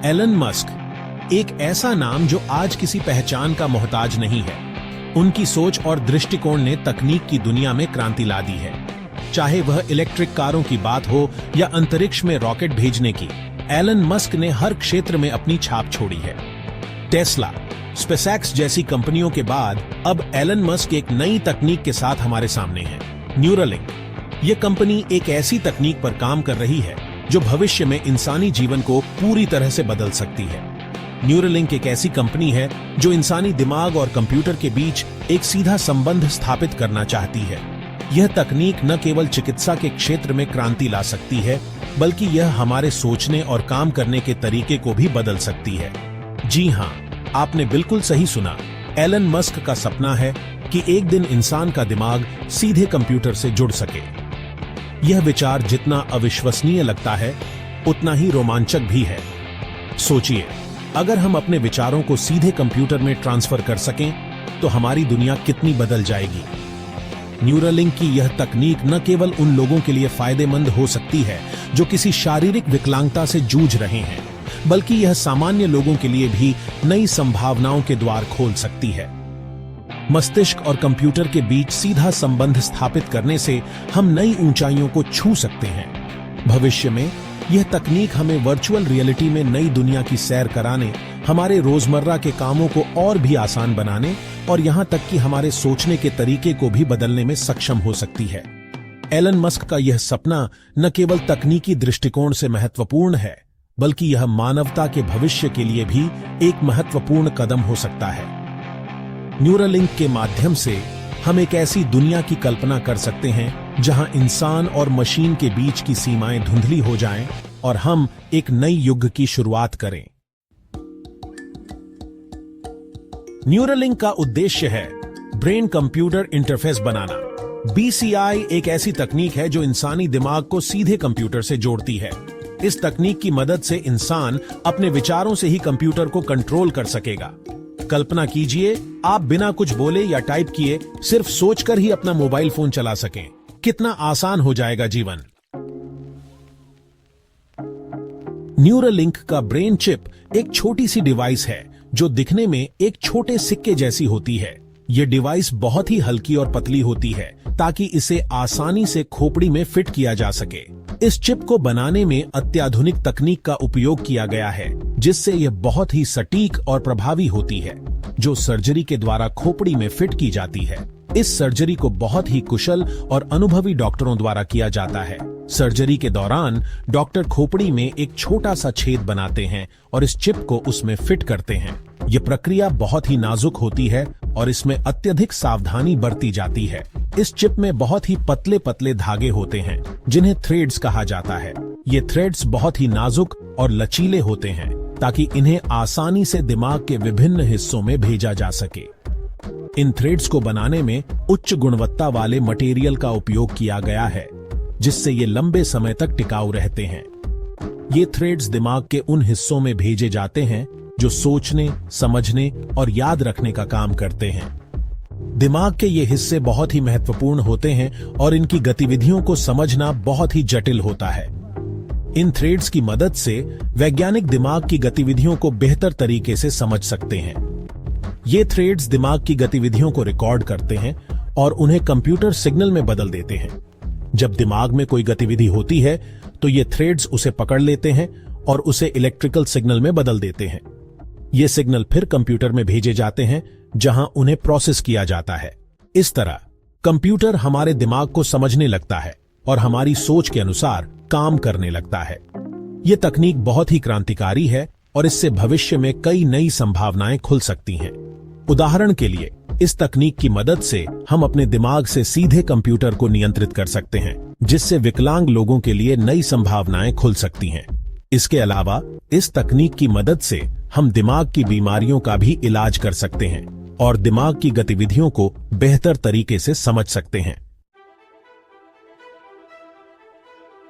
Elon Musk एक ऐसा नाम जो आज किसी पहचान का मोहताज नहीं है। उनकी सोच और दृष्टिकोण ने तकनीक की दुनिया में क्रांति ला दी है। चाहे वह इलेक्ट्रिक कारों की बात हो या अंतरिक्ष में रॉकेट भेजने की, एलन मस्क ने हर क्षेत्र में अपनी छाप छोड़ी है। टेस्ला, स्पेसएक्स जैसी कंपनियों के बाद अब एलन मस्क एक नई तकनीक के साथ हमारे सामने है, न्यूरालिंक। ये कंपनी एक ऐसी तकनीक पर काम कर रही है जो भविष्य में इंसानी जीवन को पूरी तरह से बदल सकती है। न्यूरालिंक एक ऐसी कंपनी है जो इंसानी दिमाग और कंप्यूटर के बीच एक सीधा संबंध स्थापित करना चाहती है। यह तकनीक न केवल चिकित्सा के क्षेत्र में क्रांति ला सकती है, बल्कि यह हमारे सोचने और काम करने के तरीके को भी बदल सकती है। जी हां, आपने बिल्कुल सही सुना। एलन मस्क का सपना है कि एक दिन इंसान का दिमाग सीधे कंप्यूटर से जुड़ सके। यह विचार जितना अविश्वसनीय लगता है, उतना ही रोमांचक भी है। सोचिए, अगर हम अपने विचारों को सीधे कंप्यूटर में ट्रांसफर कर सकें, तो हमारी दुनिया कितनी बदल जाएगी। न्यूरालिंक की यह तकनीक न केवल उन लोगों के लिए फायदेमंद हो सकती है जो किसी शारीरिक विकलांगता से जूझ रहे हैं, बल्कि यह सामान्य लोगों के लिए भी नई संभावनाओं के द्वार खोल सकती है। मस्तिष्क और कंप्यूटर के बीच सीधा संबंध स्थापित करने से हम नई ऊंचाइयों को छू सकते हैं। भविष्य में यह तकनीक हमें वर्चुअल रियलिटी में नई दुनिया की सैर कराने, हमारे रोजमर्रा के कामों को और भी आसान बनाने और यहां तक कि हमारे सोचने के तरीके को भी बदलने में सक्षम हो सकती है। एलन मस्क का यह सपना न केवल तकनीकी दृष्टिकोण से महत्वपूर्ण है, बल्कि यह मानवता के भविष्य के लिए भी एक महत्वपूर्ण कदम हो सकता है। न्यूरालिंक के माध्यम से हम एक ऐसी दुनिया की कल्पना कर सकते हैं जहां इंसान और मशीन के बीच की सीमाएं धुंधली हो जाएं और हम एक नई युग की शुरुआत करें। न्यूरालिंक का उद्देश्य है ब्रेन कंप्यूटर इंटरफेस बनाना। BCI एक ऐसी तकनीक है जो इंसानी दिमाग को सीधे कंप्यूटर से जोड़ती है। इस तकनीक की मदद से इंसान अपने विचारों से ही कंप्यूटर को कंट्रोल कर सकेगा। कल्पना कीजिए, आप बिना कुछ बोले या टाइप किए सिर्फ सोचकर ही अपना मोबाइल फोन चला सकें। कितना आसान हो जाएगा जीवन। न्यूरालिंक का ब्रेन चिप एक छोटी सी डिवाइस है जो दिखने में एक छोटे सिक्के जैसी होती है। ये डिवाइस बहुत ही हल्की और पतली होती है ताकि इसे आसानी से खोपड़ी में फिट किया जा सके। इस चिप को बनाने में अत्याधुनिक तकनीक का उपयोग किया गया है, जिससे यह बहुत ही सटीक और प्रभावी होती है, जो सर्जरी के द्वारा खोपड़ी में फिट की जाती है। इस सर्जरी को बहुत ही कुशल और अनुभवी डॉक्टरों द्वारा किया जाता है। सर्जरी के दौरान डॉक्टर खोपड़ी में एक छोटा सा छेद बनाते हैं और इस चिप को उसमें फिट करते हैं। यह प्रक्रिया बहुत ही नाजुक होती है और इसमें अत्यधिक सावधानी बरती जाती है। इस चिप में बहुत ही पतले पतले धागे होते हैं जिन्हें थ्रेड्स कहा जाता है। ये थ्रेड्स बहुत ही नाजुक और लचीले होते हैं ताकि इन्हें आसानी से दिमाग के विभिन्न हिस्सों में भेजा जा सके। इन थ्रेड्स को बनाने में उच्च गुणवत्ता वाले मटेरियल का उपयोग किया गया है, जिससे ये लंबे समय तक टिकाऊ रहते हैं। ये थ्रेड्स दिमाग के उन हिस्सों में भेजे जाते हैं जो सोचने, समझने और याद रखने का काम करते हैं। दिमाग के ये हिस्से बहुत ही महत्वपूर्ण होते हैं और इनकी गतिविधियों को समझना बहुत ही जटिल होता है। इन थ्रेड्स की मदद से वैज्ञानिक दिमाग की गतिविधियों को बेहतर तरीके से समझ सकते हैं। ये थ्रेड्स दिमाग की गतिविधियों को रिकॉर्ड करते हैं और उन्हें कंप्यूटर सिग्नल में बदल देते हैं। जब दिमाग में कोई गतिविधि होती है तो ये थ्रेड्स उसे पकड़ लेते हैं और उसे इलेक्ट्रिकल सिग्नल में बदल देते हैं। ये सिग्नल फिर कंप्यूटर में भेजे जाते हैं जहां उन्हें प्रोसेस किया जाता है। इस तरह कंप्यूटर हमारे दिमाग को समझने लगता है और हमारी सोच के अनुसार काम करने लगता है। यह तकनीक बहुत ही क्रांतिकारी है और इससे भविष्य में कई नई संभावनाएं खुल सकती हैं। उदाहरण के लिए, इस तकनीक की मदद से हम अपने दिमाग से सीधे कंप्यूटर को नियंत्रित कर सकते हैं, जिससे विकलांग लोगों के लिए नई संभावनाएं खुल सकती हैं। इसके अलावा इस तकनीक की मदद से हम दिमाग की बीमारियों का भी इलाज कर सकते हैं और दिमाग की गतिविधियों को बेहतर तरीके से समझ सकते हैं।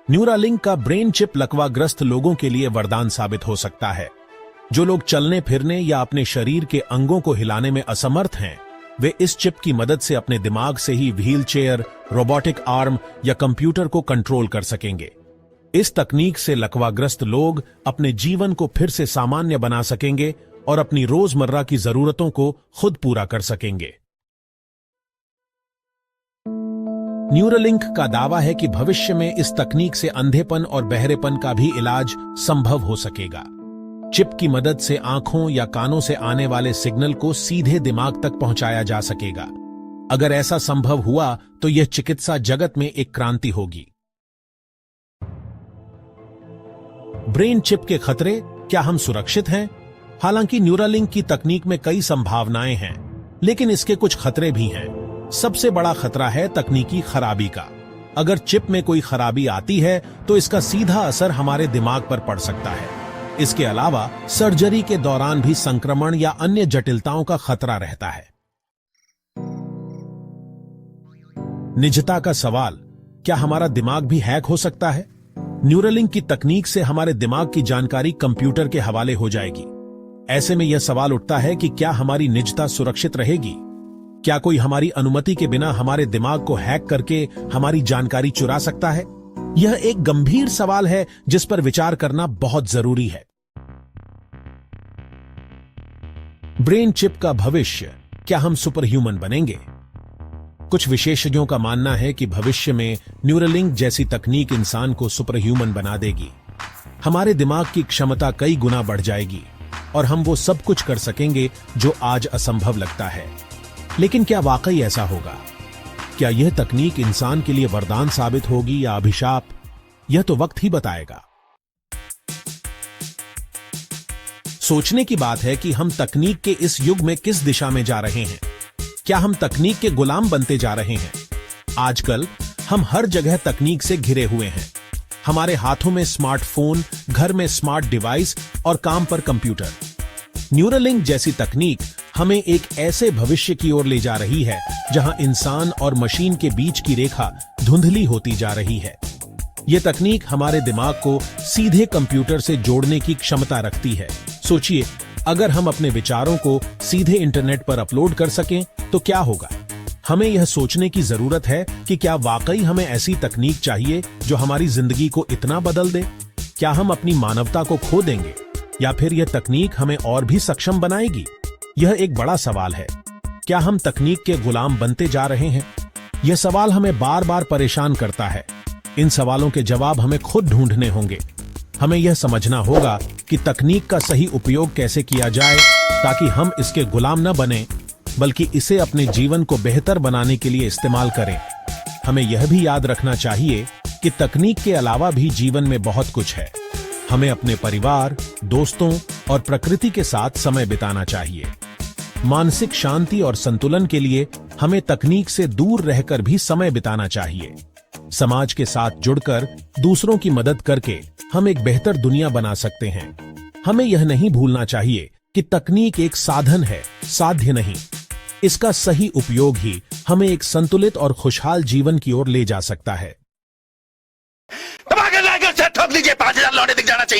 न्यूरालिंक का ब्रेन चिप लकवाग्रस्त लोगों के लिए वरदान साबित हो सकता है। जो लोग चलने फिरने या अपने शरीर के अंगों को हिलाने में असमर्थ हैं, वे इस चिप की मदद से अपने दिमाग से ही व्हील चेयर, रोबोटिक आर्म या कंप्यूटर को कंट्रोल कर सकेंगे। इस तकनीक से लकवाग्रस्त लोग अपने जीवन को फिर से सामान्य बना सकेंगे और अपनी रोजमर्रा की जरूरतों को खुद पूरा कर सकेंगे। न्यूरालिंक का दावा है कि भविष्य में इस तकनीक से अंधेपन और बहरेपन का भी इलाज संभव हो सकेगा। चिप की मदद से आंखों या कानों से आने वाले सिग्नल को सीधे दिमाग तक पहुंचाया जा सकेगा। अगर ऐसा संभव हुआ तो यह चिकित्सा जगत में एक क्रांति होगी। ब्रेन चिप के खतरे, क्या हम सुरक्षित हैं? हालांकि न्यूरालिंक की तकनीक में कई संभावनाएं हैं, लेकिन इसके कुछ खतरे भी हैं। सबसे बड़ा खतरा है तकनीकी खराबी का। अगर चिप में कोई खराबी आती है तो इसका सीधा असर हमारे दिमाग पर पड़ सकता है। इसके अलावा सर्जरी के दौरान भी संक्रमण या अन्य जटिलताओं का खतरा रहता है। निजता का सवाल, क्या हमारा दिमाग भी हैक हो सकता है? न्यूरालिंक की तकनीक से हमारे दिमाग की जानकारी कंप्यूटर के हवाले हो जाएगी। ऐसे में यह सवाल उठता है कि क्या हमारी निजता सुरक्षित रहेगी? क्या कोई हमारी अनुमति के बिना हमारे दिमाग को हैक करके हमारी जानकारी चुरा सकता है? यह एक गंभीर सवाल है जिस पर विचार करना बहुत जरूरी है। ब्रेन चिप का भविष्य, क्या हम सुपर ह्यूमन बनेंगे? कुछ विशेषज्ञों का मानना है कि भविष्य में न्यूरालिंक जैसी तकनीक इंसान को सुपर ह्यूमन बना देगी। हमारे दिमाग की क्षमता कई गुना बढ़ जाएगी और हम वो सब कुछ कर सकेंगे जो आज असंभव लगता है। लेकिन क्या वाकई ऐसा होगा? क्या यह तकनीक इंसान के लिए वरदान साबित होगी या अभिशाप? यह तो वक्त ही बताएगा। सोचने की बात है कि हम तकनीक के इस युग में किस दिशा में जा रहे हैं। क्या हम तकनीक के गुलाम बनते जा रहे हैं? आजकल हम हर जगह तकनीक से घिरे हुए हैं। हमारे हाथों में स्मार्टफोन, घर में स्मार्ट डिवाइस और काम पर कंप्यूटर। न्यूरालिंक जैसी तकनीक हमें एक ऐसे भविष्य की ओर ले जा रही है जहां इंसान और मशीन के बीच की रेखा धुंधली होती जा रही है। यह तकनीक हमारे दिमाग को सीधे कंप्यूटर से जोड़ने की क्षमता रखती है। सोचिए, अगर हम अपने विचारों को सीधे इंटरनेट पर अपलोड कर सकें तो क्या होगा? हमें यह सोचने की जरूरत है कि क्या वाकई हमें ऐसी तकनीक चाहिए जो हमारी जिंदगी को इतना बदल दे? क्या हम अपनी मानवता को खो देंगे या फिर यह तकनीक हमें और भी सक्षम बनाएगी? यह एक बड़ा सवाल है। क्या हम तकनीक के गुलाम बनते जा रहे हैं? यह सवाल हमें बार बार परेशान करता है। इन सवालों के जवाब हमें खुद ढूंढने होंगे। हमें यह समझना होगा कि तकनीक का सही उपयोग कैसे किया जाए ताकि हम इसके गुलाम न बने, बल्कि इसे अपने जीवन को बेहतर बनाने के लिए इस्तेमाल करें। हमें यह भी याद रखना चाहिए कि तकनीक के अलावा भी जीवन में बहुत कुछ है। हमें अपने परिवार, दोस्तों और प्रकृति के साथ समय बिताना चाहिए। मानसिक शांति और संतुलन के लिए हमें तकनीक से दूर रहकर भी समय बिताना चाहिए। समाज के साथ जुड़कर दूसरों की मदद करके हम एक बेहतर दुनिया बना सकते हैं। हमें यह नहीं भूलना चाहिए कि तकनीक एक साधन है, साध्य नहीं। इसका सही उपयोग ही हमें एक संतुलित और खुशहाल जीवन की ओर ले जा सकता है। ठोक लीजिए, 5,000 लौटे दिख जाना चाहिए।